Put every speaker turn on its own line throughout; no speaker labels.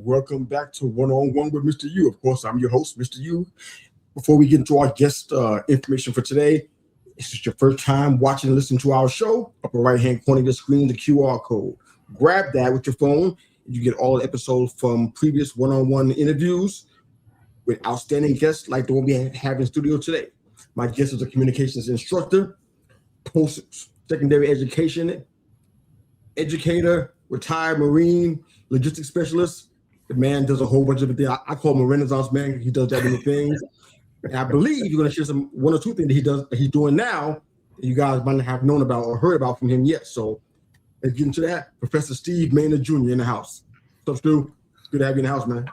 welcome back to One-on-One with Mr. U. Of course, I'm your host, Mr. U. Before we get into our guest information for today, if this is your first time watching and listening to our show, upper right-hand corner of the screen, the QR code. Grab that with your phone. You get all the episodes from previous one-on-one interviews with outstanding guests like the one we have in studio today. My guest is a communications instructor, post-secondary education educator, retired Marine, logistics specialist. The man does a whole bunch of things. I call him a Renaissance man. He does that many things. And I believe you're going to share one or two things that he's doing now that you guys might not have known about or heard about from him yet. So let's get into that. Professor Steve Maynor Jr. in the house. What's up, Stu? Good to have you in the house, man.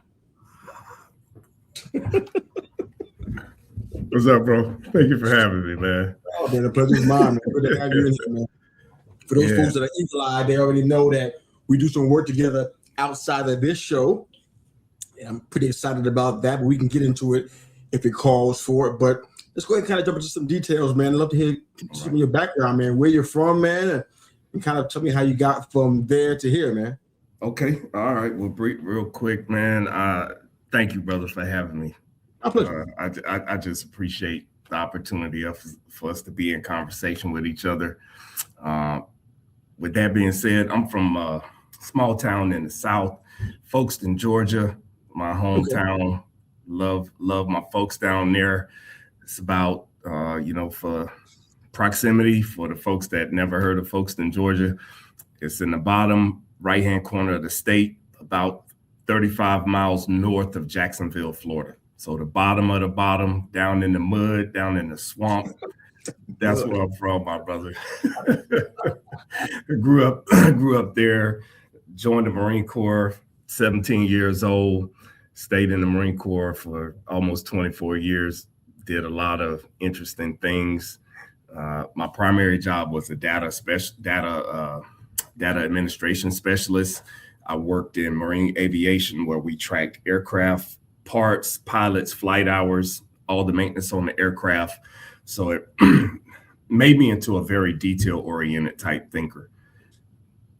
What's up, bro? Thank you for having me, man.
Oh, man, the pleasure's mine, man. Good to have you in here, man. For those folks that are eagle-eyed, they already know that we do some work together outside of this show. And I'm pretty excited about that, but we can get into it if it calls for it. But let's go ahead and kind of jump into some details, man. I'd love to hear some of your background, man, where you're from, man, and kind of tell me how you got from there to here, man.
Okay. All right. Well, real quick, man. Thank you, brother, for having me.
My pleasure.
I just appreciate the opportunity for us to be in conversation with each other. With that being said, I'm from a small town in the South, Folkestone, Georgia, my hometown. Okay. Love my folks down there. It's about, for proximity, for the folks that never heard of Folkestone, Georgia, it's in the bottom right-hand corner of the state, about 35 miles north of Jacksonville, Florida. So the bottom of the bottom, down in the mud, down in the swamp. That's where I'm from, my brother. I grew up there, joined the Marine Corps, 17 years old, stayed in the Marine Corps for almost 24 years, did a lot of interesting things. My primary job was a data administration specialist. I worked in marine aviation where we tracked aircraft parts, pilots, flight hours, all the maintenance on the aircraft. So it made me into a very detail-oriented type thinker.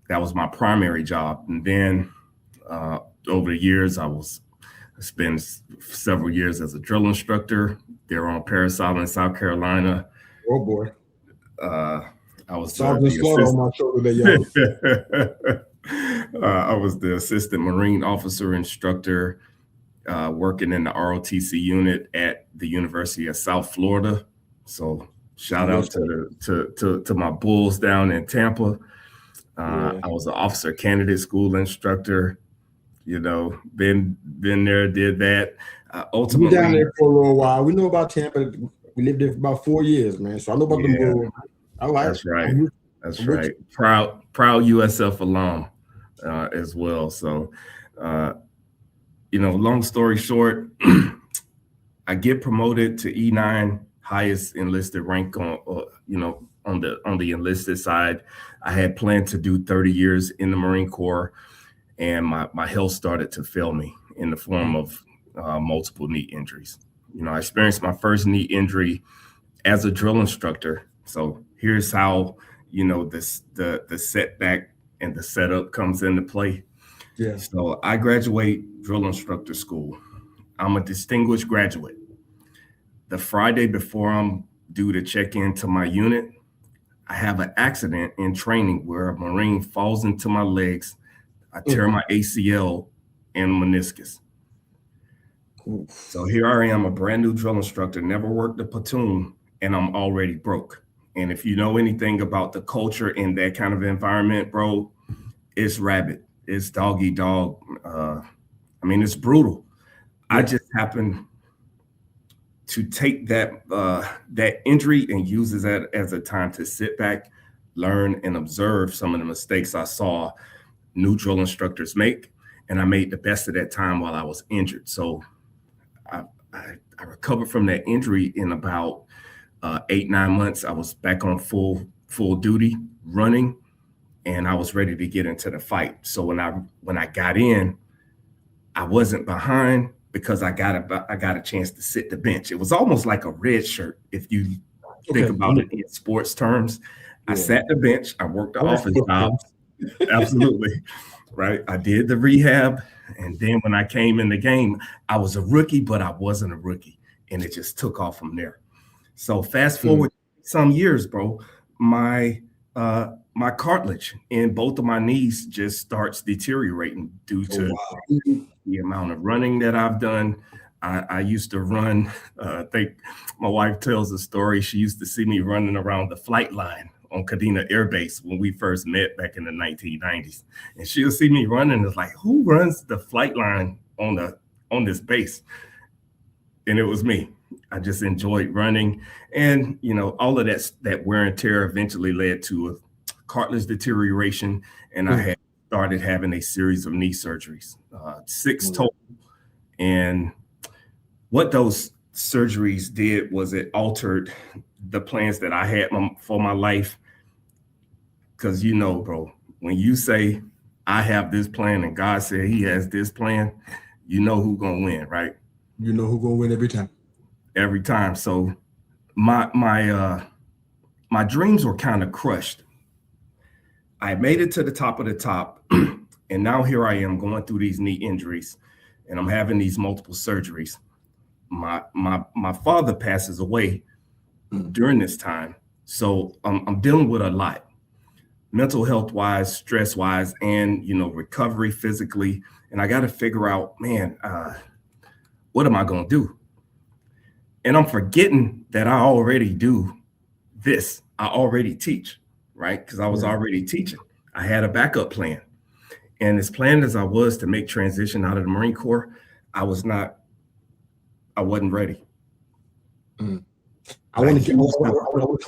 That was my primary job. And then over the years, I spent several years as a drill instructor there on Parris Island, South Carolina.
Oh, boy.
I was
on my shoulder there,
I was the assistant Marine officer instructor working in the ROTC unit at the University of South Florida. So shout out to my Bulls down in Tampa. I was an officer candidate school instructor. Been there, did that. Ultimately,
we down there for a little while. We know about Tampa. We lived there for about 4 years, man. So I know about the Bulls. All right.
That's right. That's right. Proud USF alum as well. So, long story short, I get promoted to E9, highest enlisted rank on the enlisted side. I had planned to do 30 years in the Marine Corps, and my health started to fail me in the form of multiple knee injuries. I experienced my first knee injury as a drill instructor. So here's how, the setback and the setup comes into play.
Yeah.
So I graduate drill instructor school. I'm a distinguished graduate. The Friday before I'm due to check into my unit, I have an accident in training where a Marine falls into my legs. I tear my ACL and meniscus. So here I am, a brand new drill instructor, never worked a platoon, and I'm already broke. And if you know anything about the culture in that kind of environment, bro, it's rabid. It's dog eat dog. It's brutal. Yeah. I just happened to take that injury and use that as a time to sit back, learn, and observe some of the mistakes I saw new drill instructors make. And I made the best of that time while I was injured. So I recovered from that injury in about 8-9 months. I was back on full duty running, and I was ready to get into the fight. So when I got in, I wasn't behind because I got a chance to sit the bench. It was almost like a red shirt if you think about it in sports terms. I sat the bench. I worked the office jobs. Absolutely. right? I did the rehab. And then when I came in the game, I was a rookie, but I wasn't a rookie. And it just took off from there. So fast forward some years, bro, my cartilage in both of my knees just starts deteriorating due to the amount of running that I've done. I used to run. I think my wife tells a story. She used to see me running around the flight line on Kadena Air Base when we first met back in the 1990s, and she'll see me running. It's like, who runs the flight line on this base? And it was me. I just enjoyed running, and all of that wear and tear eventually led to a cartilage deterioration, and I had started having a series of knee surgeries, 6 total. And what those surgeries did was it altered the plans that I had for my life. Because bro, when you say I have this plan and God said he has this plan, you know who's gonna win, right?
You know who's gonna win every time.
Every time. So my dreams were kind of crushed. I made it to the top of the top, and now here I am going through these knee injuries, and I'm having these multiple surgeries. My father passes away during this time, so I'm dealing with a lot, mental health wise, stress wise, and recovery physically. And I got to figure out, man, what am I going to do? And I'm forgetting that I already do this. I already teach, right? Because I was already teaching. I had a backup plan. And as planned as I was to make transition out of the Marine Corps, I wasn't ready.
I want to come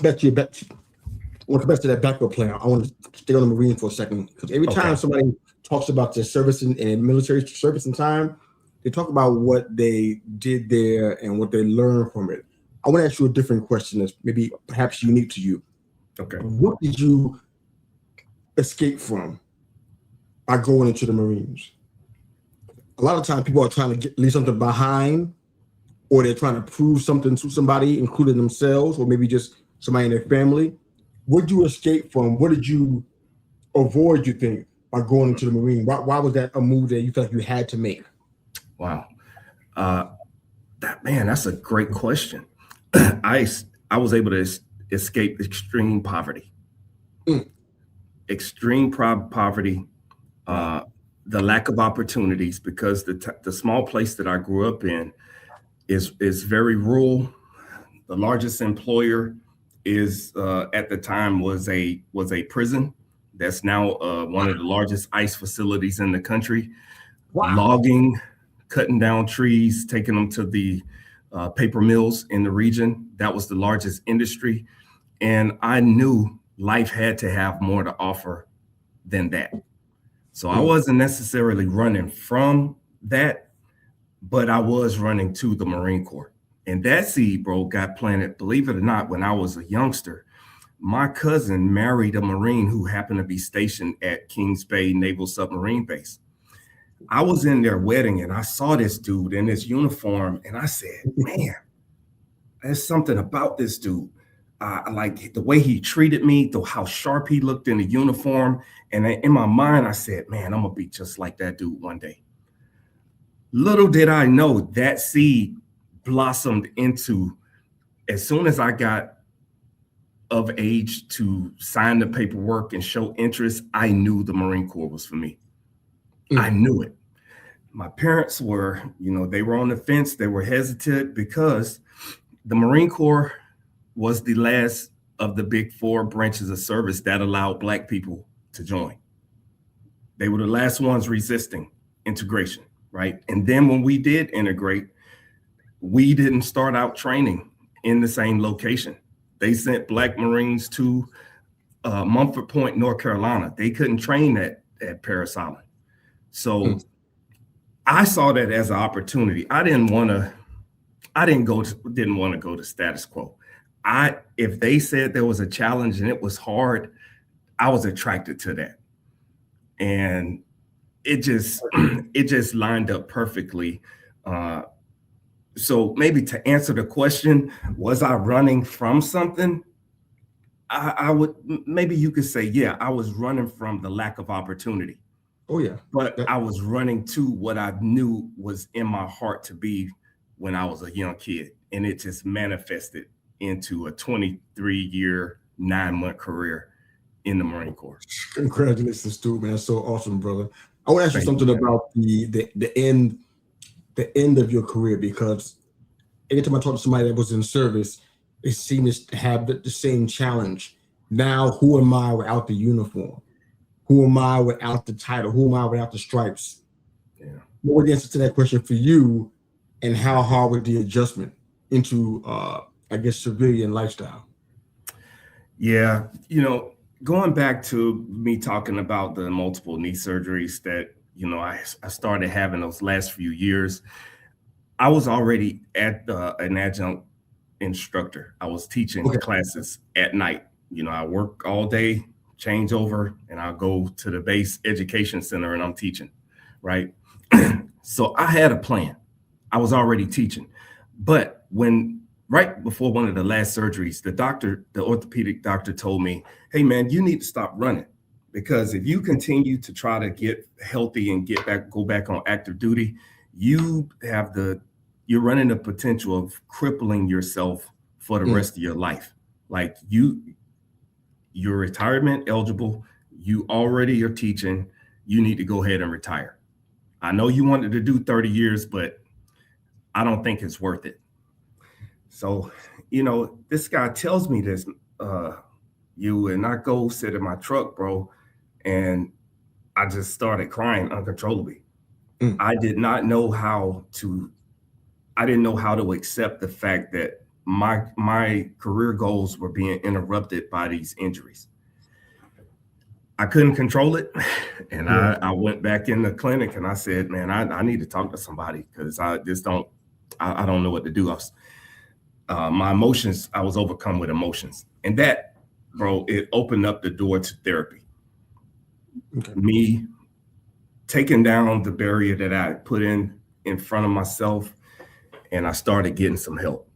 back to that backup plan. I want to stay on the Marine for a second, because every time somebody talks about their service and military service and time, they talk about what they did there and what they learned from it. I want to ask you a different question that's maybe perhaps unique to you.
Okay.
What did you escape from by going into the Marines? A lot of times people are trying to leave something behind, or they're trying to prove something to somebody, including themselves, or maybe just somebody in their family. What did you escape from? What did you avoid, you think, by going into the Marine? Why was that a move that you felt like you had to make?
Wow. That's a great question. I was able to escape extreme poverty. Extreme poverty, the lack of opportunities, because the small place that I grew up in is very rural. The largest employer is at the time was a prison that's now one of the largest ICE facilities in the country. Wow. Logging, cutting down trees, taking them to the paper mills in the region. That was the largest industry. And I knew life had to have more to offer than that. So I wasn't necessarily running from that, but I was running to the Marine Corps. And that seed, bro, got planted, believe it or not, when I was a youngster. My cousin married a Marine who happened to be stationed at Kings Bay Naval Submarine Base. I was in their wedding and I saw this dude in his uniform, and I said, man, there's something about this dude. I like the way he treated me, how sharp he looked in the uniform. And in my mind, I said, man, I'm going to be just like that dude one day. Little did I know that seed blossomed into, as soon as I got of age to sign the paperwork and show interest, I knew the Marine Corps was for me. I knew it. My parents were, they were on the fence. They were hesitant because the Marine Corps was the last of the big 4 branches of service that allowed Black people to join. They were the last ones resisting integration, right? And then when we did integrate, we didn't start out training in the same location. They sent Black Marines to Mumford Point, North Carolina. They couldn't train at Parris Island. So I saw that as an opportunity. I didn't want to go to status quo. If they said there was a challenge and it was hard, I was attracted to that. And it just lined up perfectly. So maybe to answer the question, was I running from something? I would, maybe you could say, yeah, I was running from the lack of opportunity.
Oh yeah.
But I was running to what I knew was in my heart to be when I was a young kid. And it just manifested into a 23-year, 9-month career in the Marine Corps.
Congratulations, Stu, man. That's so awesome, brother. I want to ask you something about the end of your career, because anytime I talk to somebody that was in service, they seem to have the same challenge. Now, who am I without the uniform? Who am I without the title? Who am I without the stripes?
Yeah.
What was the answer to that question for you, and how hard was the adjustment into, I guess, civilian lifestyle?
Yeah, going back to me talking about the multiple knee surgeries that, I started having those last few years, I was already at an adjunct instructor. I was teaching classes at night. I work all day, change over, and I'll go to the base education center and I'm teaching, right? So I had a plan. I was already teaching. But right before one of the last surgeries, the orthopedic doctor told me, hey man, you need to stop running, because if you continue to try to get healthy and go back on active duty, you're running the potential of crippling yourself for the rest of your life. Like you're retirement eligible. You already are teaching. You need to go ahead and retire. I know you wanted to do 30 years, but I don't think it's worth it. So, this guy tells me this, and I go sit in my truck, bro, and I just started crying uncontrollably. I didn't know how to accept the fact that my career goals were being interrupted by these injuries. I couldn't control it. And I went back in the clinic and I said, man, I need to talk to somebody, because I don't know what to do. My emotions, I was overcome with emotions. And that, bro, it opened up the door to therapy. Okay. Me taking down the barrier that I put in front of myself, and I started getting some help.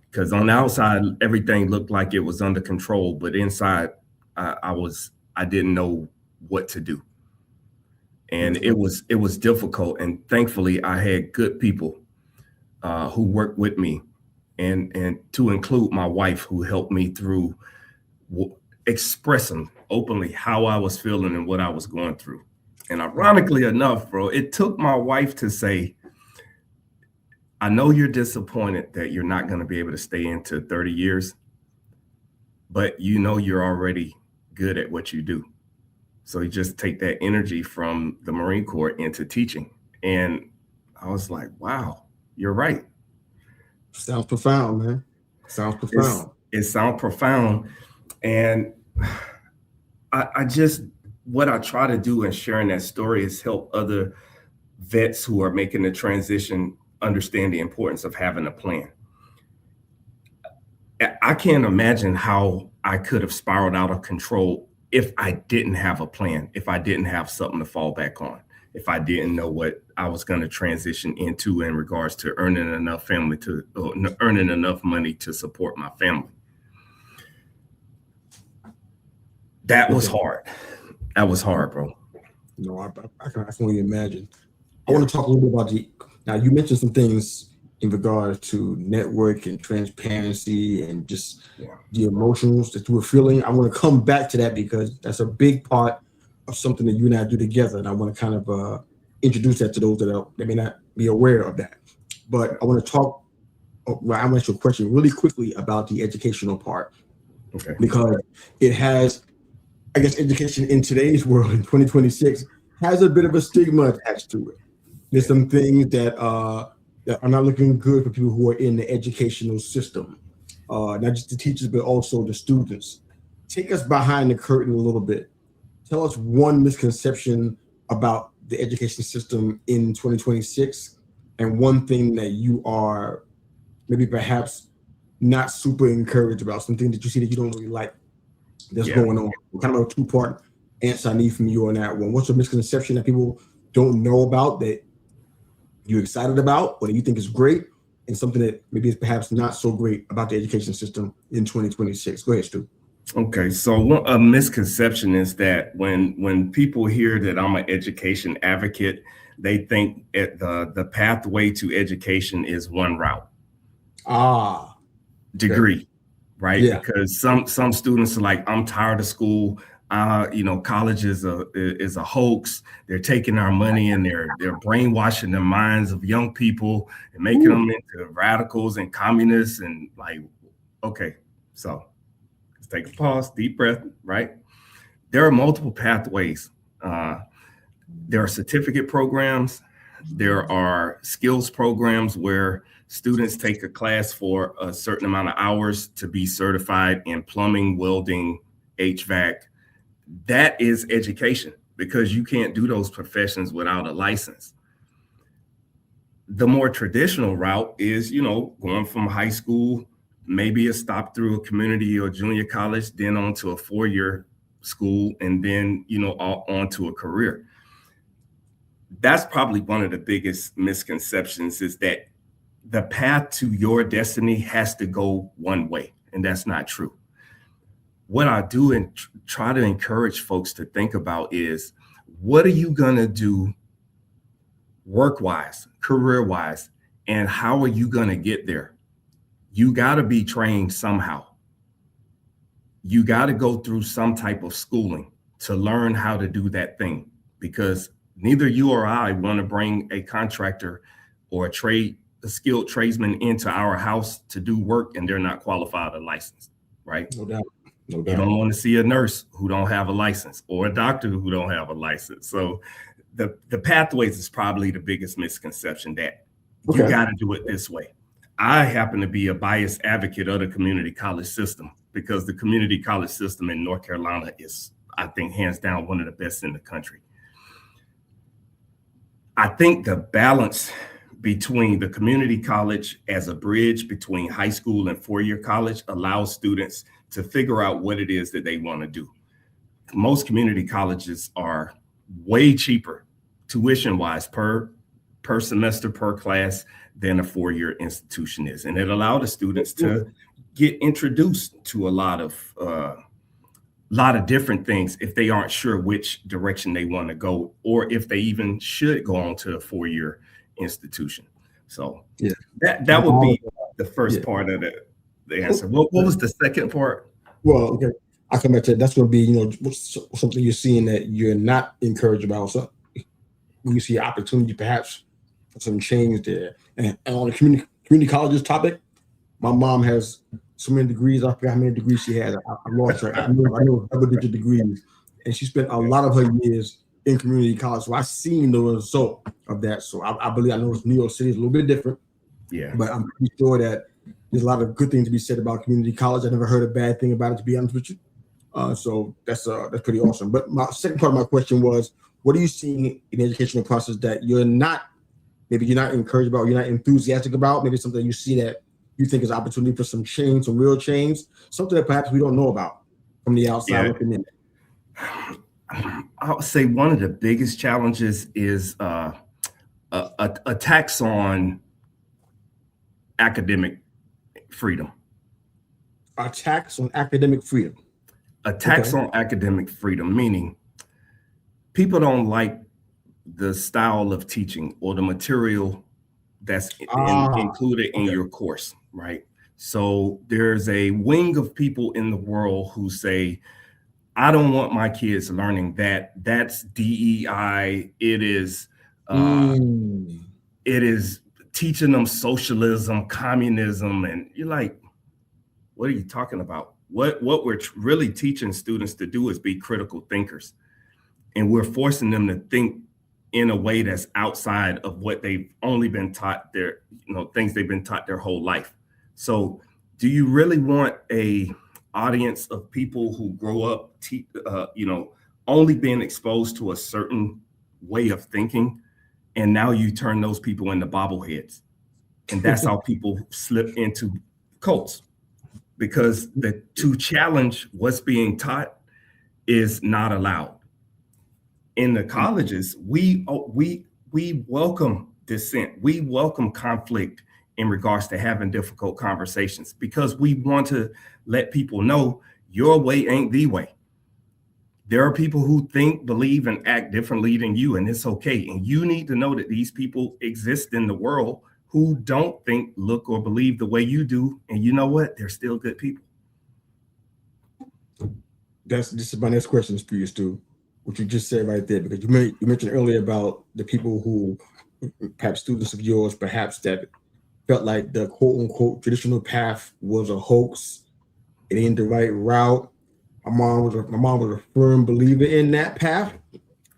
Because on the outside, everything looked like it was under control, but inside, I didn't know what to do. And it was difficult. And thankfully, I had good people who worked with me, and to include my wife, who helped me through expressing openly how I was feeling and what I was going through. And ironically enough, bro, it took my wife to say, I know you're disappointed that you're not going to be able to stay into 30 years, but you're already good at what you do. So you just take that energy from the Marine Corps into teaching. And I was like, wow, you're right.
Sounds profound, man. Sounds profound.
It sounds profound. And what I try to do in sharing that story is help other vets who are making the transition understand the importance of having a plan. I can't imagine how I could have spiraled out of control if I didn't have a plan, if I didn't have something to fall back on, if I didn't know what I was going to transition into in regards to earning enough money to support my family. That was hard. That was hard, bro.
No, I can only imagine. I want to talk a little bit about now you mentioned some things in regards to network and transparency and just the emotions that you were feeling. I want to come back to that, because that's a big part of something that you and I do together. And I want to kind of introduce that to those that may not be aware of that. But I want to talk, I want to ask you a question really quickly about the educational part. Okay. Because it has, I guess, education in today's world in 2026 has a bit of a stigma attached to it. There's some things that are not looking good for people who are in the educational system, not just the teachers, but also the students. Take us behind the curtain a little bit. Tell us one misconception about the education system in 2026, and one thing that you are maybe perhaps not super encouraged about, something that you see that you don't really like that's going on. Kind of a two-part answer I need from you on that one. What's a misconception that people don't know about that you're excited about, or that you think is great, and something that maybe is perhaps not so great about the education system in 2026? Go ahead, Stu.
Okay, so a misconception is that when people hear that I'm an education advocate, they think the pathway to education is one route,
Ah, okay.
degree, right?
Yeah.
Because some students are like, I'm tired of school. College is a hoax. They're taking our money and they're brainwashing the minds of young people and making
Ooh.
them into radicals and communists and like, okay, so let's take a pause, deep breath, right? There are multiple pathways. Uh, there are certificate programs. There are skills programs where students take a class for a certain amount of hours to be certified in plumbing, welding, HVAC. That is education because you can't do those professions without a license. The more traditional route is, going from high school, maybe a stop through a community or junior college, then on to a 4-year school, and then, on to a career. That's probably one of the biggest misconceptions is that the path to your destiny has to go one way, and that's not true. What I do and try to encourage folks to think about is, what are you going to do work-wise, career-wise, and how are you going to get there? You got to be trained somehow. You got to go through some type of schooling to learn how to do that thing, because neither you or I want to bring a contractor or a skilled tradesman into our house to do work and they're not qualified or licensed, right?
No doubt. No
You
doubt.
don't want to see a nurse who don't have a license or a doctor who don't have a license. So the pathways is probably the biggest misconception, that you got to do it this way. I happen to be a biased advocate of the community college system because the community college system in North Carolina is, I think, hands down one of the best in the country. I think the balance between the community college as a bridge between high school and 4-year college allows students to figure out what it is that they want to do. Most community colleges are way cheaper tuition-wise per semester, per class than a 4-year institution is. And it allowed the students to get introduced to a lot of different things if they aren't sure which direction they want to go, or if they even should go on to a 4-year institution. So
yeah,
that would be the first part of the answer. What was the second part?
Well, okay, I come back to that. That's going to be, something you're seeing that you're not encouraged about. So when you see opportunity, perhaps for some change there. And on the community colleges topic, my mom has so many degrees. I forgot how many degrees she has. I lost track. I know double-digit degrees, and she spent a lot of her years in community college. So I've seen the result of that. So I believe, I know New York City is a little bit different.
Yeah,
but I'm pretty sure that there's a lot of good things to be said about community college. I never heard a bad thing about it, to be honest with you. So that's pretty awesome. But my second part of my question was, what are you seeing in the educational process that you're not encouraged about, you're not enthusiastic about? Maybe something you see that you think is opportunity for some change, some real change, something that perhaps we don't know about from the outside looking in.
I would say one of the biggest challenges is attacks on academic freedom.
Attacks on academic freedom.
Attacks on academic freedom, meaning people don't like the style of teaching or the material that's included in your course, right? So there's a wing of people in the world who say, I don't want my kids learning that. That's DEI. It is teaching them socialism, communism, and you're like, what are you talking about? What we're really teaching students to do is be critical thinkers, and we're forcing them to think in a way that's outside of what they've only been taught things they've been taught their whole life. So do you really want a audience of people who grow up only being exposed to a certain way of thinking, and now you turn those people into bobbleheads? And that's how people slip into cults, because to challenge what's being taught is not allowed. In the colleges, we welcome dissent. We welcome conflict in regards to having difficult conversations, because we want to let people know Your way ain't the way. There are people who think, believe, and act differently than you, and it's okay. And you need to know that these people exist in the world who don't think, look, or believe the way you do. And you know what? They're still good people.
This is my next question for you, Stu. What you just said right there, because you mentioned earlier about the people who, perhaps students of yours, perhaps that felt like the quote unquote traditional path was a hoax. It ain't the right route. My mom was a firm believer in that path.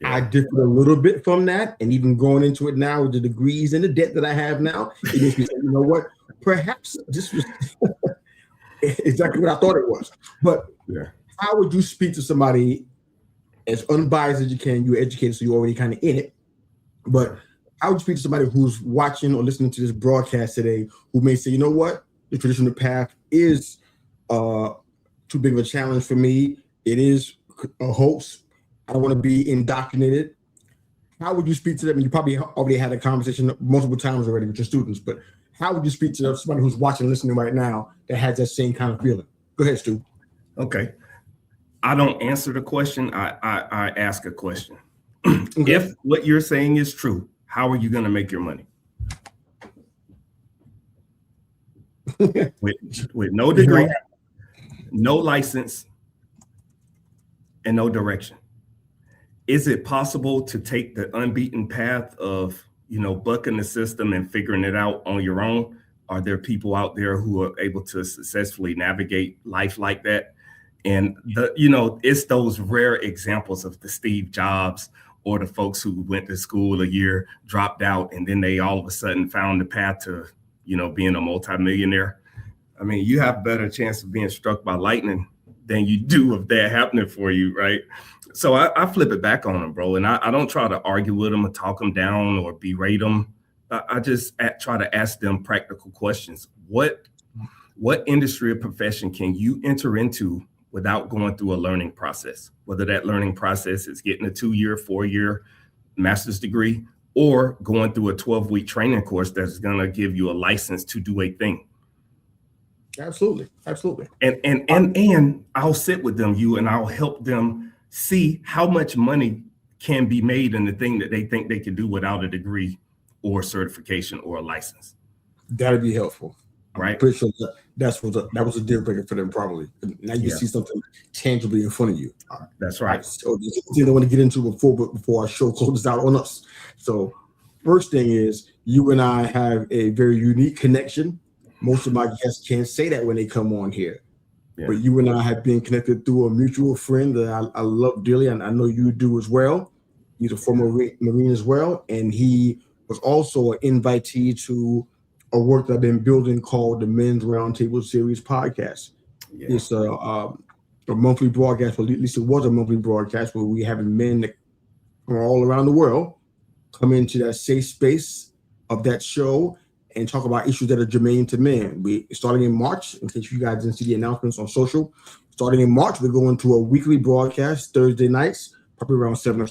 Yeah. I differed a little bit from that, and even going into it now with the degrees and the debt that I have now, it makes me say, you know what? Perhaps this was exactly what I thought it was. But how would you speak to somebody as unbiased as you can? You're educated, so you're already kind of in it. But how would you speak to somebody who's watching or listening to this broadcast today who may say, you know what? The traditional path is too big of a challenge for me. It is a hoax. I don't want to be indoctrinated. How would you speak to them? And you probably already had a conversation multiple times already with your students, but how would you speak to somebody who's watching and listening right now that has that same kind of feeling? Go ahead, Stu.
Okay. I don't answer the question. I ask a question. Okay. If what you're saying is true, how are you going to make your money? with no degree, no license, and no direction. Is it possible to take the unbeaten path of, bucking the system and figuring it out on your own? Are there people out there who are able to successfully navigate life like that? And it's those rare examples of the Steve Jobs or the folks who went to school a year, dropped out, and then they all of a sudden found the path to, being a multimillionaire. I mean, you have a better chance of being struck by lightning than you do of that happening for you, right? So I flip it back on them, bro. And I don't try to argue with them or talk them down or berate them. I just try to ask them practical questions. What industry or profession can you enter into without going through a learning process? Whether that learning process is getting a 2-year, 4-year master's degree or going through a 12-week training course that's going to give you a license to do a thing.
Absolutely.
And I'll sit with them, and I'll help them see how much money can be made in the thing that they think they can do without a degree or certification or a license.
That'd be helpful.
Right.
I'm pretty sure that was a deal breaker for them probably. Now you see something tangibly in front of you.
That's right.
So there's something I want to get into before our show closes out on us. So first thing is, you and I have a very unique connection. Most of my guests can't say that when they come on here. Yeah. But you and I have been connected through a mutual friend that I love dearly, and I know you do as well. He's a former Marine as well, and he was also an invitee to a work that I've been building called the Men's Roundtable Series podcast. Yeah. It's a monthly broadcast, or at least it was a monthly broadcast, where we have men that from all around the world come into that safe space of that show and talk about issues that are germane to men. We starting in March, in case you guys didn't see the announcements on social, starting in March, we're going to a weekly broadcast Thursday nights, probably around 7:00.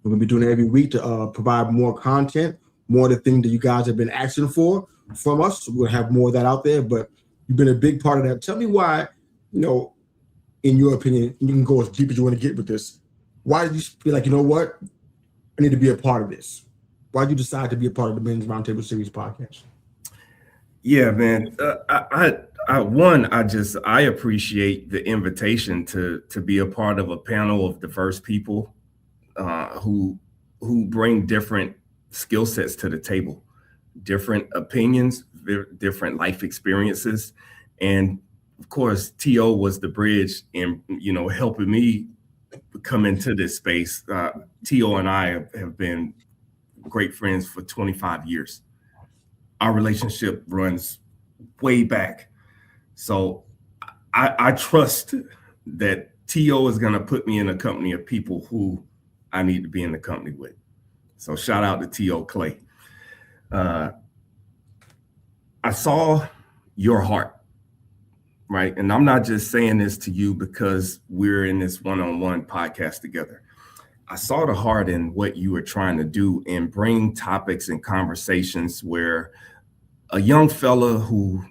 We're going to be doing it every week to provide more content, more of the things that you guys have been asking for from us. So we'll have more of that out there, but you've been a big part of that. Tell me why, in your opinion, you can go as deep as you want to get with this. Why did you feel like, you know what, I need to be a part of this? Why did you decide to be a part of the Men's Roundtable Series podcast?
Yeah, man. I appreciate the invitation to be a part of a panel of diverse people who bring different skill sets to the table, different opinions, different life experiences. And of course, T.O. was the bridge in, helping me come into this space. T.O. and I have been great friends for 25 years. Our relationship runs way back. So I trust that T.O. is going to put me in a company of people who I need to be in the company with. So shout out to T.O. Clay. I saw your heart, right? And I'm not just saying this to you because we're in this one-on-one podcast together. I saw the heart in what you were trying to do and bring topics and conversations where a young fella who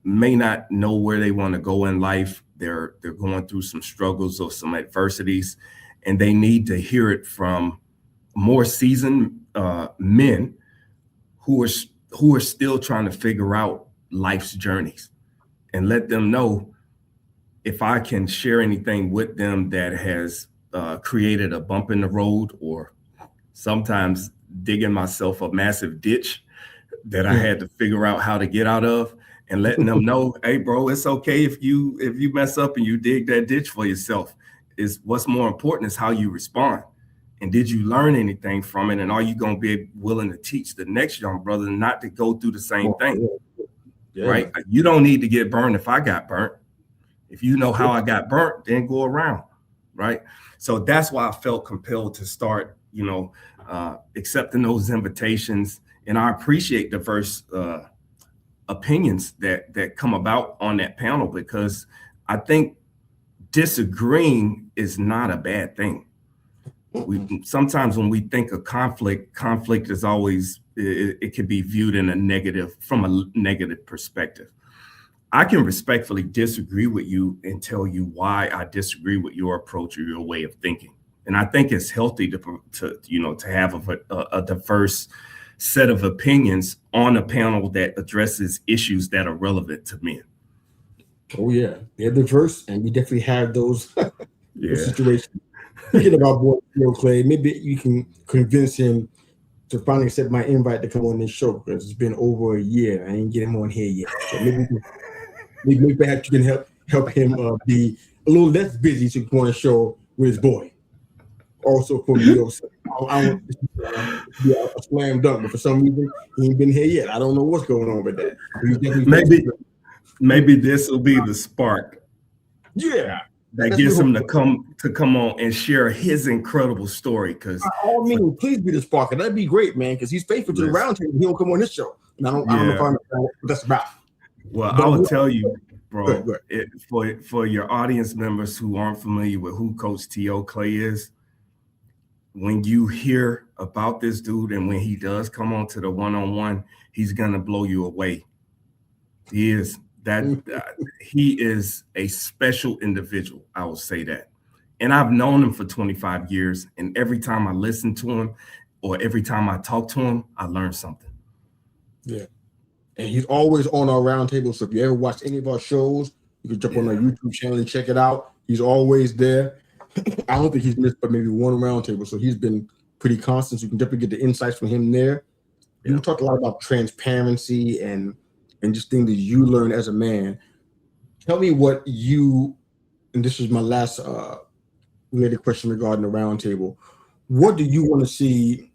may not know where they want to go in life, they're going through some struggles or some adversities, and they need to hear it from more seasoned men who are still trying to figure out life's journeys, and let them know if I can share anything with them that has created a bump in the road, or sometimes digging myself a massive ditch that I had to figure out how to get out of, and letting them know, hey, bro, it's okay if you mess up and you dig that ditch for yourself. Is what's more important is how you respond. And did you learn anything from it? And are you going to be willing to teach the next young brother not to go through the same thing? Yeah. Right? You don't need to get burned if I got burnt. If you know how I got burnt, then go around. Right? So that's why I felt compelled to start, accepting those invitations. And I appreciate diverse opinions that come about on that panel, because I think disagreeing is not a bad thing. Sometimes when we think of conflict is always, it can be viewed from a negative perspective. I can respectfully disagree with you and tell you why I disagree with your approach or your way of thinking. And I think it's healthy to have a diverse set of opinions on a panel that addresses issues that are relevant to men.
Oh yeah, they're diverse, and we definitely have those situations. Thinking about boy Clay, maybe you can convince him to finally accept my invite to come on this show, because it's been over a year. I ain't get him on here yet, so maybe perhaps you can help him be a little less busy so he can go on a show with his boy. Also for me, I don't be a slam dunk, but for some reason he ain't been here yet. I don't know what's going on with that.
Maybe this will be the spark.
Yeah.
That gets him to come on and share his incredible story. Because
all means, please be the spark. That'd be great, man. Because he's faithful to the roundtable. He don't come on this show, and I don't know if I know what that's about.
Well, I will tell you, bro. Go ahead. For your audience members who aren't familiar with who Coach T.O. Clay is, when you hear about this dude and when he does come on to the one-on-one, he's gonna blow you away. He is. He is a special individual. I will say that. And I've known him for 25 years. And every time I listen to him or every time I talk to him, I learn something.
Yeah. And he's always on our roundtable. So if you ever watch any of our shows, you can jump on our YouTube channel and check it out. He's always there. I don't think he's missed but maybe one roundtable. So he's been pretty constant. So you can definitely get the insights from him there. You talked a lot about transparency and just things that you learn as a man. Tell me what and this is my last related question regarding the roundtable. What do you want to see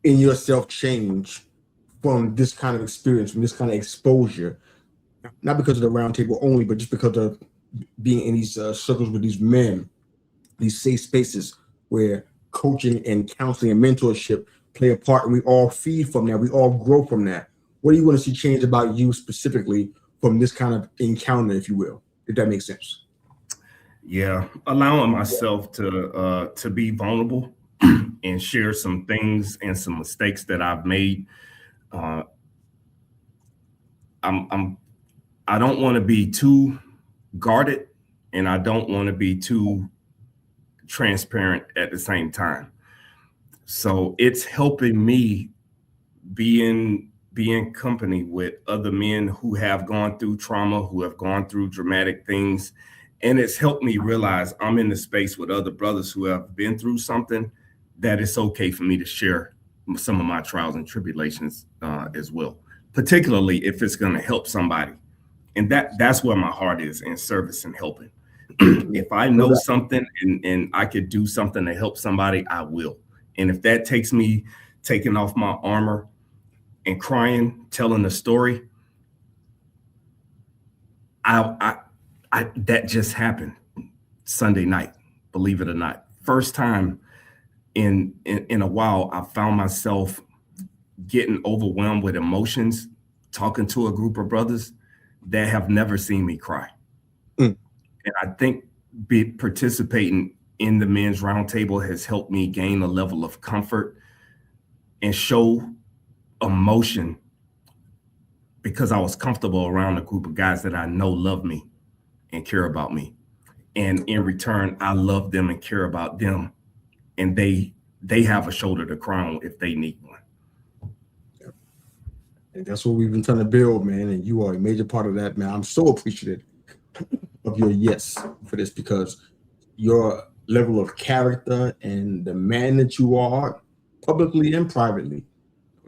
in yourself change from this kind of experience, from this kind of exposure? Not because of the roundtable only, but just because of being in these circles with these men, these safe spaces where coaching and counseling and mentorship play a part, and we all feed from that. We all grow from that. What do you want to see change about you specifically from this kind of encounter, if you will, if that makes sense?
Yeah, allowing myself to be vulnerable and share some things and some mistakes that I've made. I don't want to be too guarded, and I don't want to be too transparent at the same time. So it's helping me be in company with other men who have gone through trauma, who have gone through dramatic things. And it's helped me realize I'm in the space with other brothers who have been through something, that it's okay for me to share some of my trials and tribulations as well, particularly if it's going to help somebody. And that's where my heart is, in service and helping. If I know something and I could do something to help somebody, I will. And if that takes me taking off my armor and crying, telling a story, that just happened Sunday night, believe it or not. First time in a while, I found myself getting overwhelmed with emotions, talking to a group of brothers that have never seen me cry. And I think participating in the men's roundtable has helped me gain a level of comfort and show emotion, because I was comfortable around a group of guys that I know love me. and care about me. And in return, I love them and care about them. And they have a shoulder to cry on if they need one.
And that's what we've been trying to build, man. And you are a major part of that, man. I'm so appreciative of your yes for this, because your level of character and the man that you are, publicly and privately,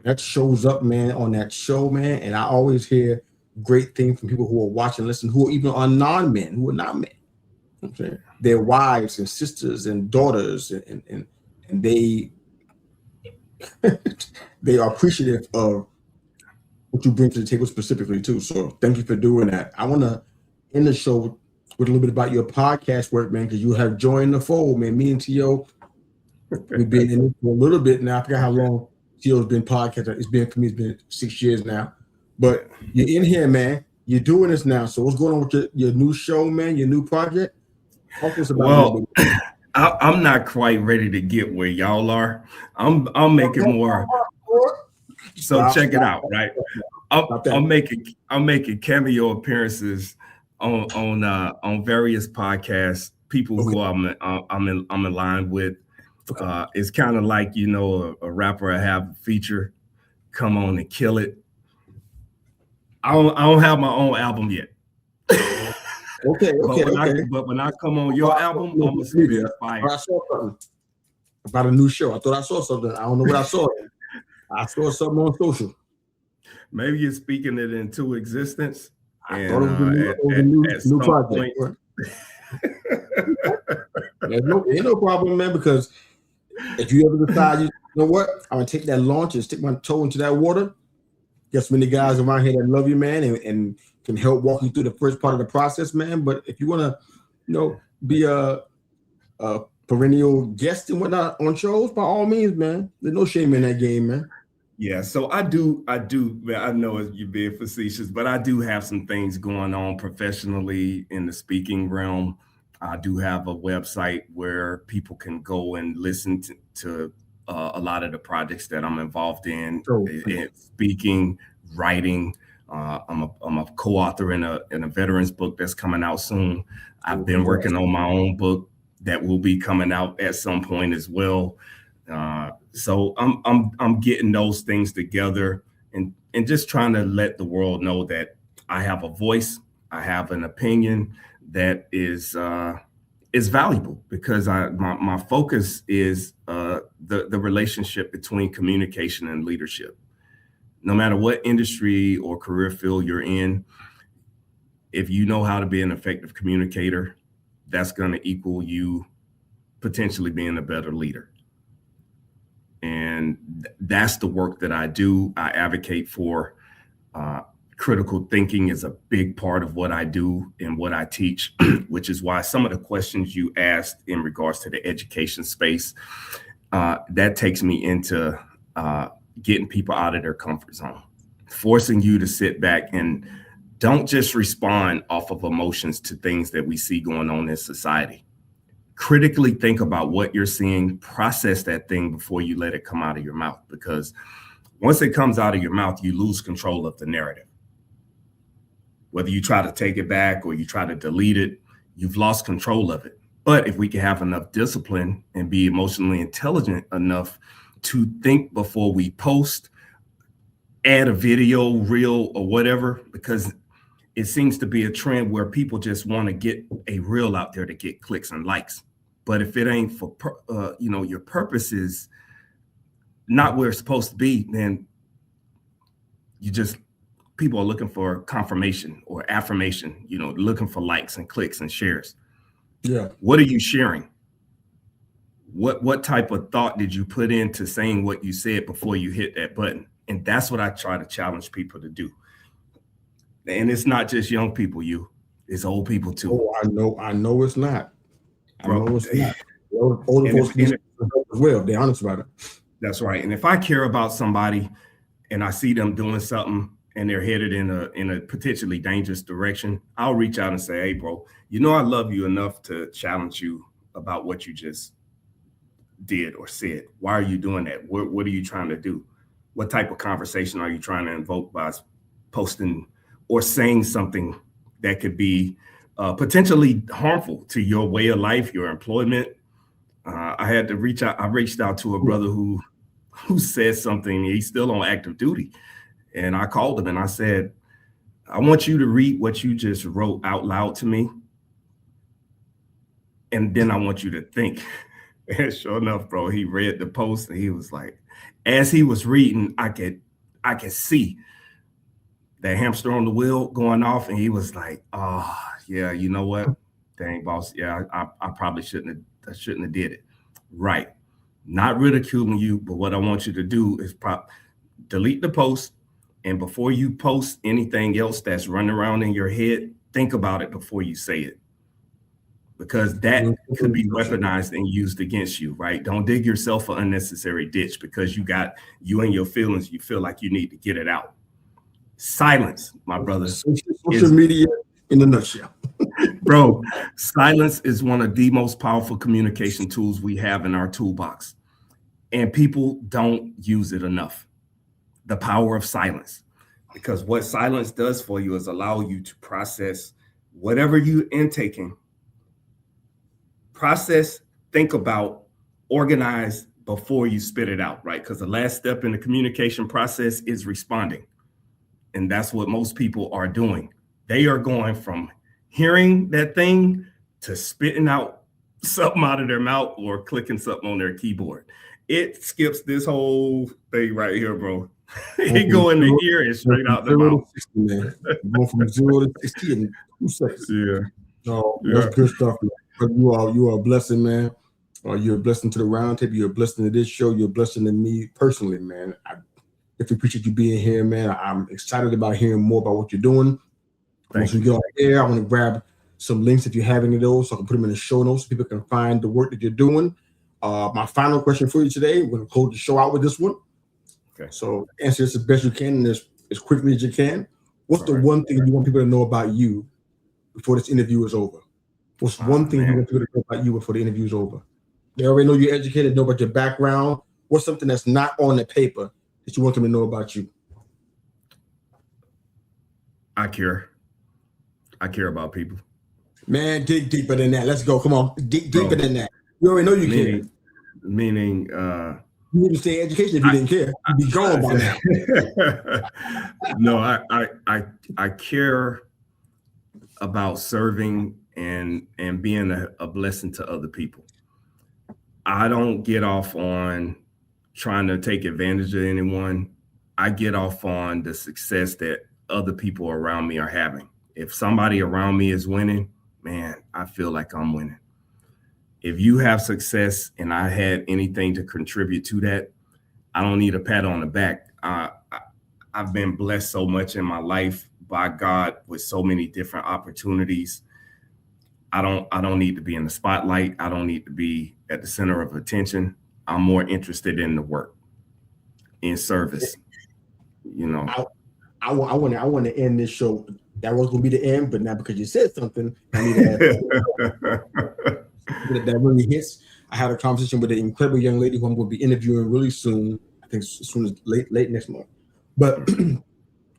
that shows up, man, on that show, man. And I always hear great things from people who are watching, listen, who are even are non-men, who are not men. You know what I'm saying? Their wives and sisters and daughters, and they they are appreciative of what you bring to the table specifically too. So thank you for doing that. I want to end the show with a little bit about your podcast work, man, because you have joined the fold, man. Me and T.O., we've been in it for a little bit now. I forgot how long T.O.'s been podcasting. It's been, for me, it's been 6 years now. But you're in here, man. You're doing this now. So what's going on with your new show, man, your new project? Talk to us about it.
I'm not quite ready to get where y'all are. I'm making more. So check it out, right? I'm making cameo appearances on various podcasts. People who I'm in line with. It's kind of like, you know, a rapper have a feature, come on and kill it. I don't have my own album yet.
Okay.
But when I come on your album, I'm gonna spit fire.
I saw something about a new show. I thought I saw something. I don't know what I saw. I saw something on social.
Maybe you're speaking it into existence.
I thought it was a new project. Ain't no problem, man, because if you ever decide, you know what, I'm gonna take that launch and stick my toe into that water. There's many guys around here that love you, man, and can help walk you through the first part of the process, man. But if you want to, you know, be a perennial guest and whatnot on shows, by all means, man. There's no shame in that game, man.
Yeah, so I do, man, I know you're being facetious, but I do have some things going on professionally in the speaking realm. I do have a website where people can go and listen to a lot of the projects that I'm involved in speaking, writing. I'm a co-author in a veterans book that's coming out soon. I've been working on my own book that will be coming out at some point as well. So I'm getting those things together and just trying to let the world know that I have a voice, I have an opinion that is valuable, because my focus is the relationship between communication and leadership. No matter what industry or career field you're in, if you know how to be an effective communicator, that's going to equal you potentially being a better leader. And that's the work that I do. I advocate for critical thinking is a big part of what I do and what I teach, which is why some of the questions you asked in regards to the education space, that takes me into getting people out of their comfort zone, forcing you to sit back and don't just respond off of emotions to things that we see going on in society. Critically think about what you're seeing, process that thing before you let it come out of your mouth, because once it comes out of your mouth, you lose control of the narrative. Whether you try to take it back or you try to delete it, you've lost control of it. But if we can have enough discipline and be emotionally intelligent enough to think before we post, add a video, reel, or whatever, because it seems to be a trend where people just want to get a reel out there to get clicks and likes. But if it ain't for, your purpose is not where it's supposed to be, then people are looking for confirmation or affirmation, looking for likes and clicks and shares.
Yeah.
What are you sharing? What type of thought did you put into saying what you said before you hit that button? And that's what I try to challenge people to do. And it's not just young people, it's old people too.
Oh, I know it's not. I know it's not. Older folks can as well. They're honest about it.
That's right. And if I care about somebody and I see them doing something and they're headed in a potentially dangerous direction, I'll reach out and say, hey, bro, I love you enough to challenge you about what you just did or said. Why are you doing that? What are you trying to do? What type of conversation are you trying to invoke by posting or saying something that could be potentially harmful to your way of life, your employment. I had to reach out. I reached out to a brother who said something. He's still on active duty. And I called him and I said, I want you to read what you just wrote out loud to me. And then I want you to think. And sure enough, bro, he read the post and he was like, as he was reading, I could see that hamster on the wheel going off. And he was like, oh, yeah, you know what? Dang, boss. Yeah, I probably shouldn't have did it. Right. Not ridiculing you, but what I want you to do is delete the post. And before you post anything else that's running around in your head, think about it before you say it. Because that could be weaponized and used against you, right? Don't dig yourself an unnecessary ditch because you and your feelings, you feel like you need to get it out. Silence, my brother.
Social media in a nutshell.
Bro, silence is one of the most powerful communication tools we have in our toolbox. And people don't use it enough. The power of silence. Because what silence does for you is allow you to process whatever you're intaking. Process, think about, organize before you spit it out, right? Because the last step in the communication process is responding. And that's what most people are doing. They are going from hearing that thing to spitting out something out of their mouth or clicking something on their keyboard. It skips this whole thing right here, bro. It go in the ear and straight out the mouth.
60, man. Going from 0 to 60 in 2 seconds.
Yeah.
So that's good stuff, man. But you are a blessing, man. You're a blessing to the round table. You're a blessing to this show. You're a blessing to me personally, man. I appreciate you being here, man. I'm excited about hearing more about what you're doing. Once we get on air, I want to grab some links if you have any of those so I can put them in the show notes so people can find the work that you're doing. My final question for you today, we're going to close the show out with this one.
Okay.
So answer this as best you can and as quickly as you can. What's the one thing you want people to know about you before this interview is over? What's one thing you want people to know about you before the interview is over? They already know you're educated, know about your background. What's something that's not on the paper that you want them to know about you?
I care about people.
Man, dig deeper than that. Let's go. Come on. Dig deeper than that. You already know you care.
Meaning
you wouldn't stay in education if you didn't care. You'd be gone by now.
No, I care about serving and being a blessing to other people. I don't get off on trying to take advantage of anyone. I get off on the success that other people around me are having. If somebody around me is winning, man, I feel like I'm winning. If you have success and I had anything to contribute to that, I don't need a pat on the back. I've been blessed so much in my life by God with so many different opportunities. I don't need to be in the spotlight. I don't need to be at the center of attention. I'm more interested in the work, in service. You know,
I want to end this show. That was going to be the end, but now because you said something, I need to add that really hits. I had a conversation with an incredible young lady who I'm going to be interviewing really soon. I think as soon as late next month. But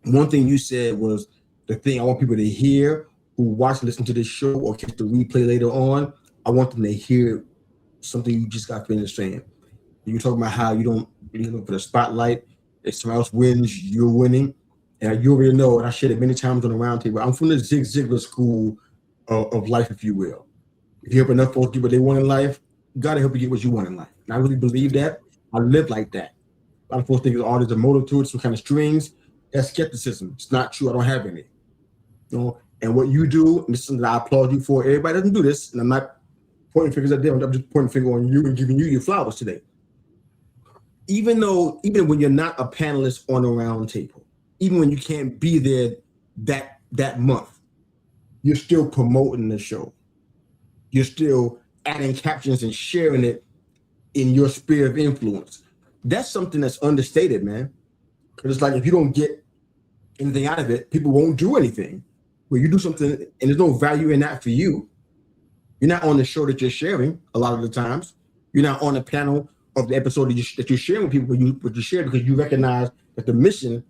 one thing you said was the thing I want people to hear who watch, listen to this show, or catch the replay later on. I want them to hear something you just got finished saying. You're talking about how you don't really look for the spotlight. If someone else wins, you're winning. And you already know, and I shared it many times on the roundtable, I'm from the Zig Ziglar school of life, if you will. If you help enough folks get what they want in life, you got to help you get what you want in life. And I really believe that. I live like that. A lot of folks think there's a motive to it, some kind of strings. That's skepticism. It's not true. I don't have any. You know, and what you do, and this is something that I applaud you for. Everybody doesn't do this, and I'm not pointing fingers at them. I'm just pointing a finger on you and giving you your flowers today. Even when you're not a panelist on a round table, even when you can't be there that month, you're still promoting the show. You're still adding captions and sharing it in your sphere of influence. That's something that's understated, man. Because it's like if you don't get anything out of it, people won't do anything. When you do something and there's no value in that for you, you're not on the show that you're sharing a lot of the times. You're not on the panel of the episode that you're sharing with people, but you share because you recognize that the mission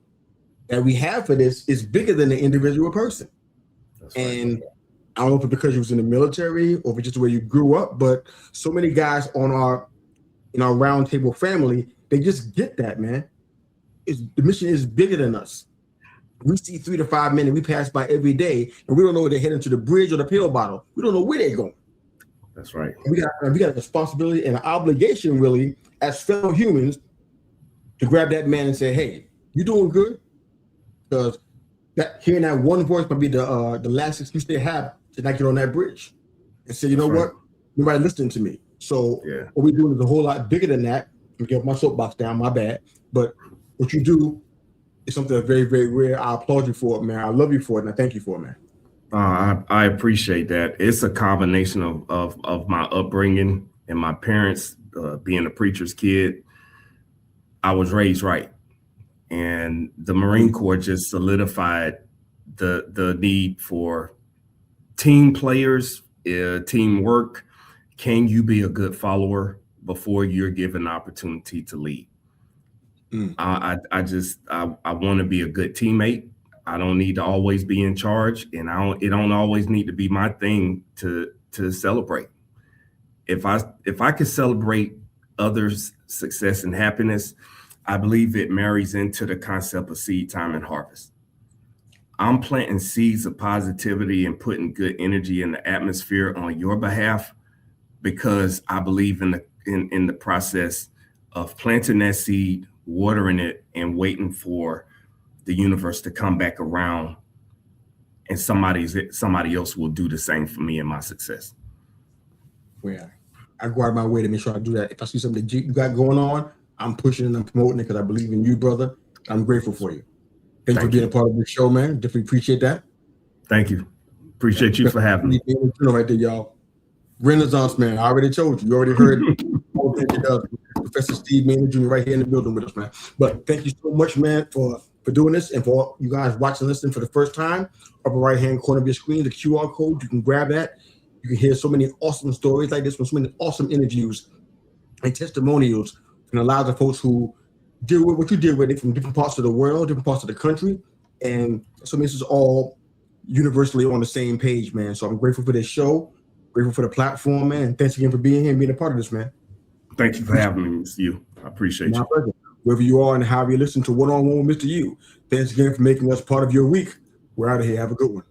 that we have for this is bigger than the individual person. That's and right. I don't know if it's because you was in the military or if it's just the way you grew up, but so many guys in our roundtable family, they just get that, man. The mission is bigger than us. We see 3 to 5 men and we pass by every day, and we don't know where they're heading to the bridge or the pill bottle. We don't know where they're going.
That's right.
We got a responsibility and an obligation, really, as fellow humans, to grab that man and say, "Hey, you doing good?" Because hearing that one voice might be the last excuse they have to not get on that bridge and say, "You know what? Nobody listening to me." So what we're doing is a whole lot bigger than that. Let me get my soapbox down. My bad. But what you do is something that's very, very rare. I applaud you for it, man. I love you for it, and I thank you for it, man.
I appreciate that. It's a combination of my upbringing and my parents being a preacher's kid. I was raised right, and the Marine Corps just solidified the need for team players, teamwork. Can you be a good follower before you're given the opportunity to lead? I want to be a good teammate. I don't need to always be in charge, and it don't always need to be my thing to celebrate. If I could celebrate others' success and happiness, I believe it marries into the concept of seed time and harvest. I'm planting seeds of positivity and putting good energy in the atmosphere on your behalf because I believe in the process of planting that seed, watering it, and waiting for the universe to come back around, and somebody else will do the same for me and my success.
Well, I go out of my way to make sure I do that. If I see something that you got going on, I'm pushing and I'm promoting it because I believe in you, brother. I'm grateful for you. Thanks for being a part of the show, man. Definitely appreciate that.
Thank you. Appreciate you for having me.
Right there, y'all. Renaissance man. I already told you. You already heard Professor Steve Maynor Jr. right here in the building with us, man. But thank you so much, man, for doing this, and for you guys watching and listening for the first time. Upper right-hand corner of your screen, the QR code. You can grab that. You can hear so many awesome stories like this one, so many awesome interviews and testimonials, and a lot of folks who deal with what you deal with from different parts of the world, different parts of the country. And so this is all universally on the same page, man. So I'm grateful for this show, grateful for the platform, man. And thanks again for being here and being a part of this, man.
Thank you for having me, Mr. U. I appreciate you.
Pleasure. Wherever you are and however you listen to One-on-One with Mr. U, thanks again for making us part of your week. We're out of here. Have a good one.